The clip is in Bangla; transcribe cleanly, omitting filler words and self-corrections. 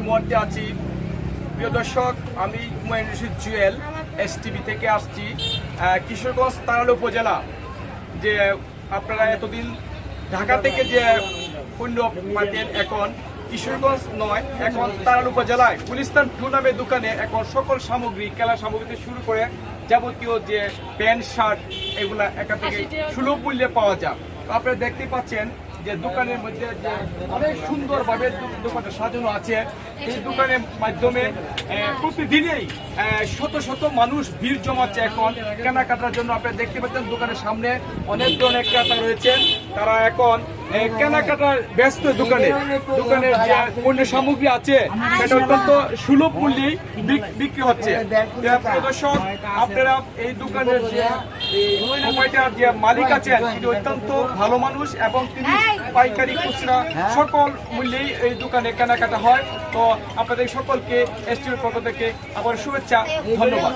মুহূর্তে আছি। প্রিয় দর্শক, আমি হুমায়ুন রশিদ জুয়েল এসটিভি থেকে আসছি। কিশোরগঞ্জ তারাল উপজেলা, যে আপনারা এতদিন ঢাকা থেকে যে পণ্য পাতেন, এখন কিশোরগঞ্জ নয়, এখন তারাল উপজেলায় গুলিস্তান টুর্নামের দোকানে এখন সকল সামগ্রী, খেলা সামগ্রী থেকে শুরু করে যাবতীয় যে প্যান্ট শার্ট, এগুলা এখান থেকে সুলভ মূল্যে পাওয়া যায়। তো আপনারা দেখতে পাচ্ছেন যে দোকানের মধ্যে যে অনেক সুন্দরভাবে দোকানটা সাজানো আছে। এই দোকানের মাধ্যমে প্রতিদিনই শত শত মানুষ ভিড় জমাচ্ছে এখন কেনাকাটার জন্য। আপনারা দেখতে পাচ্ছেন দোকানের সামনে অনেক ধরনের ক্রেতা রয়েছেন, তারা এখন কেনাকাটার ব্যস্ত। দোকানের যে পণ্য সামগ্রী আছে সেটা অত্যন্ত সুলভ মূল্যে বিক্রি হচ্ছে। দর্শক, আপনারা এই দোকানের যে সময়টার যে মালিক আছেন, তিনি অত্যন্ত ভালো মানুষ এবং তিনি পাইকারি খুচরা সকল মূল্যেই এই দোকানে কেনাকাটা হয়। তো আপনাদের সকলকে এসটিভির পক্ষ থেকে আবার শুভেচ্ছা, ধন্যবাদ।